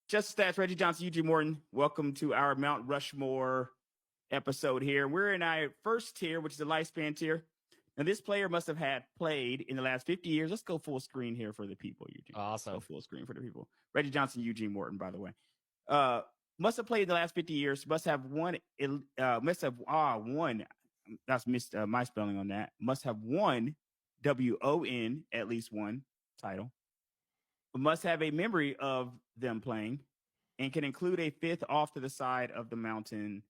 Just Stats, Reggie Johnson, Eugene Morton. Welcome to our Mount Rushmore episode here. We're in our first tier, which is the lifespan tier. Now, this player must have had played in the last 50 years. Let's go full screen here for the people, Eugene. Awesome. Let's go full screen for the people. Reggie Johnson, Eugene Morton, by the way. Must have played in the last 50 years. Must have won. That's missed my spelling on that. Must have won WON at least one title. Must have a memory of them playing and can include a fifth off to the side of the mountain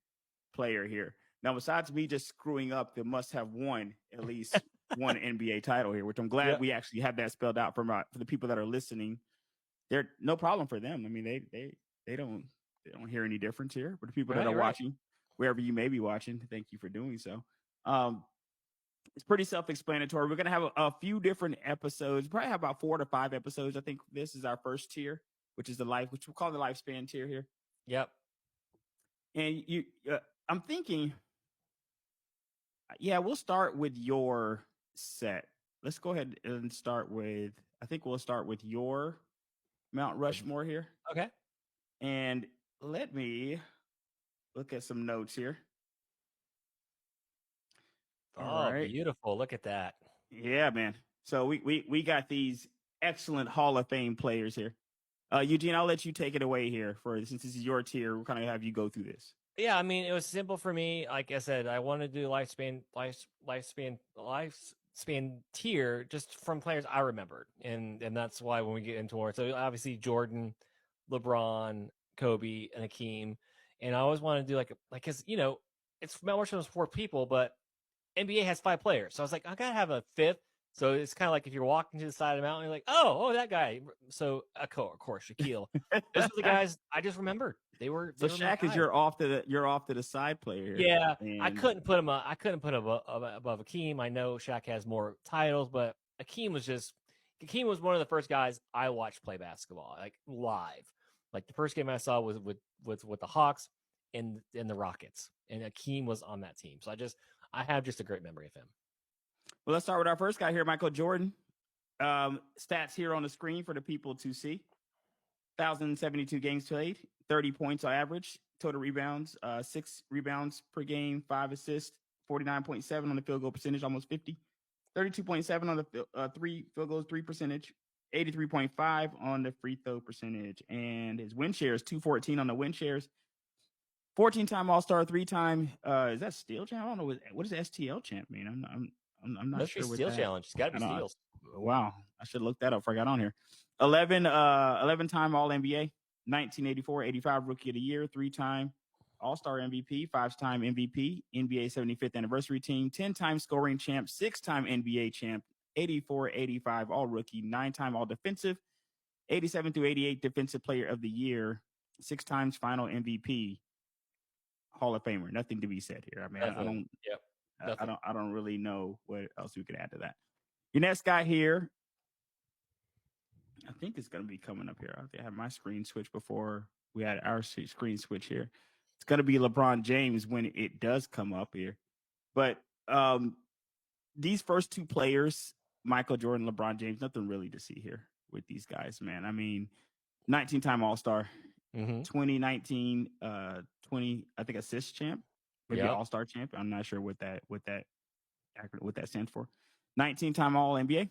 player here. Now, besides me just screwing up, they must have won at least one NBA title here, which I'm glad we actually have that spelled out for the people that are listening. They're no problem for them. I mean, they don't hear any difference here. But the people that are watching, wherever you may be watching, thank you for doing so. It's pretty self-explanatory. We're going to have a few different episodes, probably have about 4 to 5 episodes. I think this is our first tier, which is which we'll call the lifespan tier here. Yep. And I'm thinking, we'll start with your set. Let's go ahead and start with, I think we'll start with your Mount Rushmore here. Okay. And let me look at some notes here. Oh, right. Beautiful. Look at that. Yeah, man. So we got these excellent Hall of Fame players here. Eugene, I'll let you take it away here since this is your tier. We'll kind of have you go through this. Yeah, I mean, it was simple for me. Like I said, I wanted to do lifespan tier just from players I remembered. And that's why when we get into it. So obviously Jordan, LeBron, Kobe, and Hakeem. And I always wanted to do because it's Mount Rushmore 4 people, but NBA has 5 players. So I was like, I got to have a fifth. So it's kind of like if you're walking to the side of the mountain, you're like, oh, that guy. So, of course, Shaquille. Those are the guys I just remembered. They were Shaq is you're off to the side player here. Yeah, and I couldn't put him above Hakeem. I know Shaq has more titles, but Hakeem was one of the first guys I watched play basketball, like live. Like the first game I saw was with the Hawks and the Rockets, and Hakeem was on that team. So I have just a great memory of him. Well, let's start with our first guy here, Michael Jordan. Stats here on the screen for the people to see. 1,072 games played, 30 points on average, total rebounds, 6 rebounds per game, 5 assists, 49.7 on the field goal percentage, almost 50, 32.7 on the 3 field goals, 3 percentage, 83.5 on the free throw percentage, and his win share is 214 on the win shares. 14-time All-Star, 3-time. Is that steal champ? I don't know what does STL champ mean. I'm not sure. Steal challenge. It's got to be steals. Wow, I should look that up before I got on here. 11-time All-NBA, 1984, 85 Rookie of the Year, 3-time All-Star MVP, 5-time MVP, NBA 75th anniversary team, 10-time scoring champ, 6-time NBA champ, 84, 85 All-Rookie, 9-time All-Defensive, 87 through 88 Defensive Player of the Year, 6 times Final MVP. Hall of Famer. Nothing to be said here. I mean, I don't really know what else we could add to that. Your next guy here, I think it's going to be coming up here. I had my screen switch before we had our screen switch here. It's going to be LeBron James when it does come up here. But these first 2 players, Michael Jordan, LeBron James, nothing really to see here with these guys, man. I mean, 19-time All-Star. 2019 20 I think assist champ, maybe All-Star champ. I'm not sure what that stands for. 19-time All-NBA,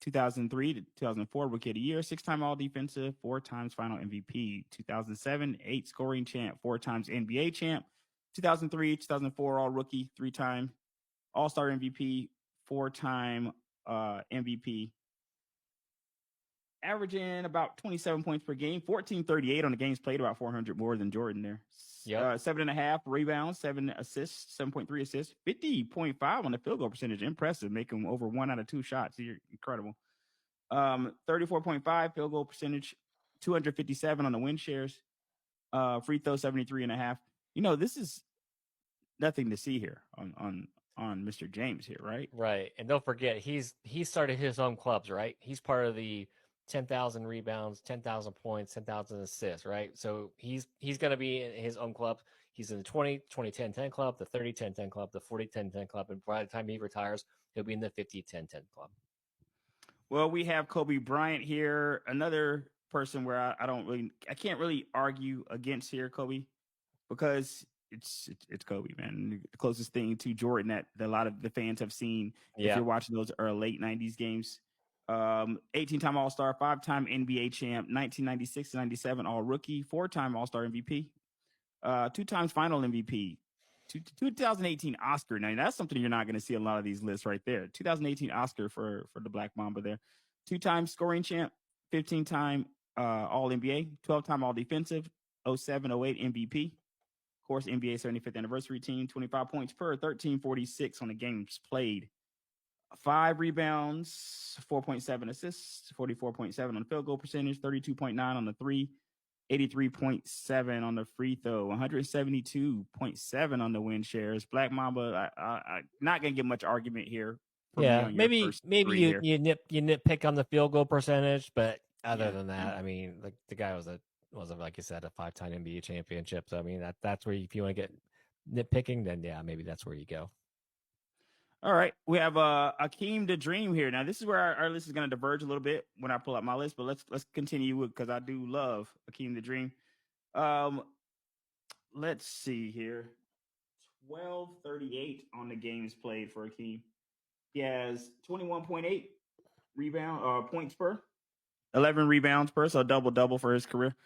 2003 to 2004 Rookie of the Year, 6-time All-Defensive, 4 times Final MVP, 2007 8 scoring champ, 4 times NBA champ, 2003 2004 All-Rookie, 3-time All-Star MVP, 4-time MVP. Averaging about 27 points per game, 1438 on the games played, about 400 more than Jordan there. 7.5 rebounds, 7 assists, 7.3 assists, 50.5 on the field goal percentage. Impressive, making him over 1 out of 2 shots. You're incredible. 34.5 field goal percentage, 257 on the win shares. Free throw 73.5. This is nothing to see here on Mr. James here, right? Right, and don't forget he started his own clubs, right? He's part of the 10,000 rebounds, 10,000 points, 10,000 assists, right? So he's going to be in his own club. He's in the 20-10-10 club, the 30-10-10 club, the 40-10-10 club, and by the time he retires, he'll be in the 50-10-10 club. Well, we have Kobe Bryant here, another person where I can't really argue against here, Kobe, because it's Kobe, man. The closest thing to Jordan that a lot of the fans have seen if Yeah. you're watching those late 90s games. 18-time All-Star, 5-time NBA champ, 1996 to 97 All-Rookie, 4-time All-Star MVP, 2 times Final MVP, 2018 Oscar. Now that's something you're not going to see a lot of these lists right there. 2018 Oscar for the Black Mamba there, 2-time scoring champ, 15-time All NBA, 12-time All Defensive, 07-08 MVP. Of course, NBA 75th anniversary team, 25 points per, 1346 on the games played. 5 rebounds, 4.7 assists, 44.7 on the field goal percentage, 32.9 on the three, 83.7 on the free throw, 172.7 on the win shares. Black Mamba, I not gonna get much argument here for me Yeah, on your maybe first maybe three you here. you nitpick on the field goal percentage, but other Yeah, than that, I mean, like the guy was like you said, a 5-time NBA championship. So I mean, that's where if you want to get nitpicking, then yeah, maybe that's where you go. All right, we have Akeem the Dream here. Now, this is where our list is going to diverge a little bit when I pull up my list, but let's continue because I do love Akeem the Dream. Let's see here. 1238 on the games played for Akeem. He has 21.8 points per, 11 rebounds per, so double for his career.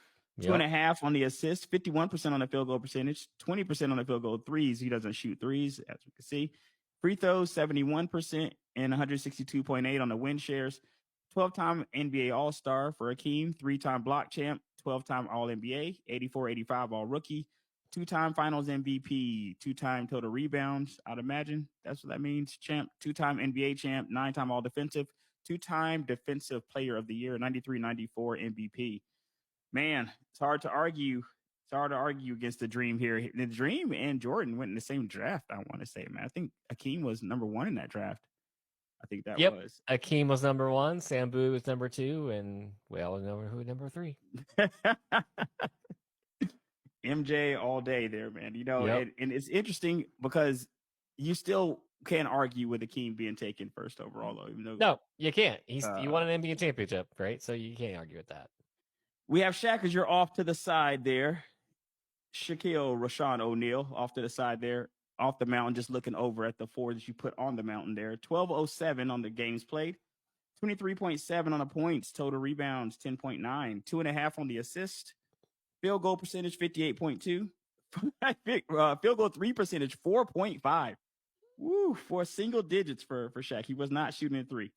Two and Yep. a half on the assists, 51% on the field goal percentage, 20% on the field goal threes. He doesn't shoot threes, as we can see. Free throws, 71% and 162.8 on the win shares. 12-time NBA All-Star for Akeem, 3-time block champ, 12-time All-NBA, 84-85 All-Rookie, 2-time Finals MVP, 2-time total rebounds. I'd imagine that's what that means. Champ, 2-time NBA champ, 9-time All-Defensive, 2-time Defensive Player of the Year, 93-94 MVP. Man, it's hard to argue. It's hard to argue against the Dream here. The Dream and Jordan went in the same draft, I want to say, man. I think Akeem was number 1 in that draft. I think that Yep. was. Akeem was number 1, Sam Bowie was number 2, and we all know who number 3. MJ all day there, man. You know, Yep. and it's interesting because you still can't argue with Akeem being taken first overall, though. Even though, No, you can't. He won an NBA championship, right? So you can't argue with that. we have Shaq as you're off to the side there. Shaquille Rashawn O'Neal off to the side there, off the mountain, just looking over at the 4 that you put on the mountain there. 1207 on the games played, 23.7 on the points, total rebounds 10.9, 2.5 on the assist, field goal percentage 58.2, field goal 3 percentage 4.5. Woo, for single digits for Shaq. He was not shooting a 3.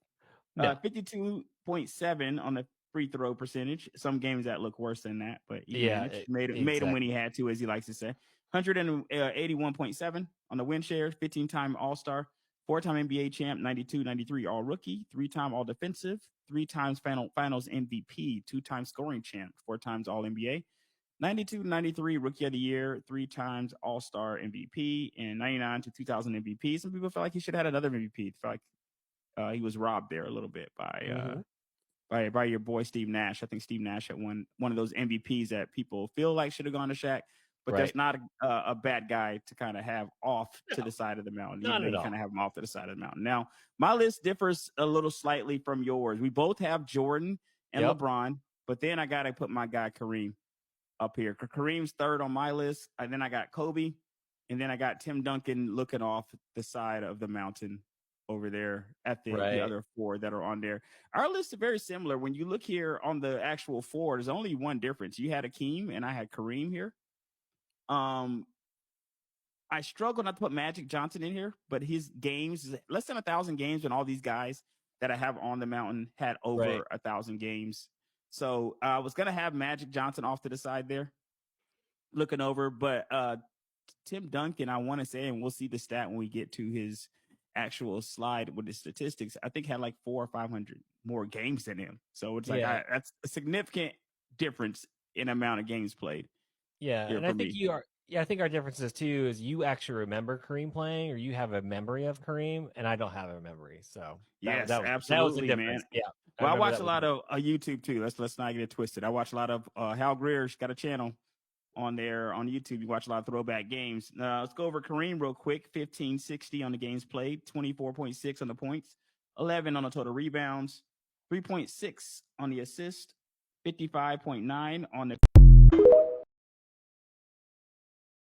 No. 52.7 on the free throw percentage. Some games that look worse than that, but he managed. Made him when he had to, as he likes to say. 181.7 on the win share, 15-time All-Star, 4-time NBA champ, 92-93 All-Rookie, 3-time All-Defensive, 3 times Finals MVP, 2-time scoring champ, 4 times All-NBA, 92-93 Rookie of the Year, 3 times All-Star MVP, and 99 to 2000 MVP. Some people feel like he should have had another MVP. Feel like he was robbed there a little bit by your boy Steve Nash. I think Steve Nash had one of those MVPs that people feel like should have gone to Shaq, but that's not a bad guy to kind of have off to the side of the mountain. Not at all. Kind of have him off to the side of the mountain. Now, my list differs a little slightly from yours. We both have Jordan and LeBron, but then I got to put my guy Kareem up here. Kareem's third on my list, and then I got Kobe, and then I got Tim Duncan looking off the side of the mountain over there at the other 4 that are on there. Our list is very similar. When you look here on the actual 4, there's only one difference. You had Akeem and I had Kareem here. I struggle not to put Magic Johnson in here, but his games, less than 1,000 games, and all these guys that I have on the mountain had over 1,000 games. So I was going to have Magic Johnson off to the side there looking over, but Tim Duncan, I want to say, and we'll see the stat when we get to his actual slide with the statistics, I think had like 400 or 500 more games than him. So it's like that's a significant difference in amount of games played. Yeah, and I think you are. Yeah, I think our differences too is you actually remember Kareem playing, or you have a memory of Kareem, and I don't have a memory. So yes, absolutely, that was the difference. Man. Yeah. Well, I watch a lot of YouTube too. Let's not get it twisted. I watch a lot of Hal Greer's got a channel on there on YouTube. You watch a lot of throwback games. Let's go over Kareem real quick. 1560 on the games played, 24.6 on the points, 11 on the total rebounds, 3.6 on the assist, 55.9 on the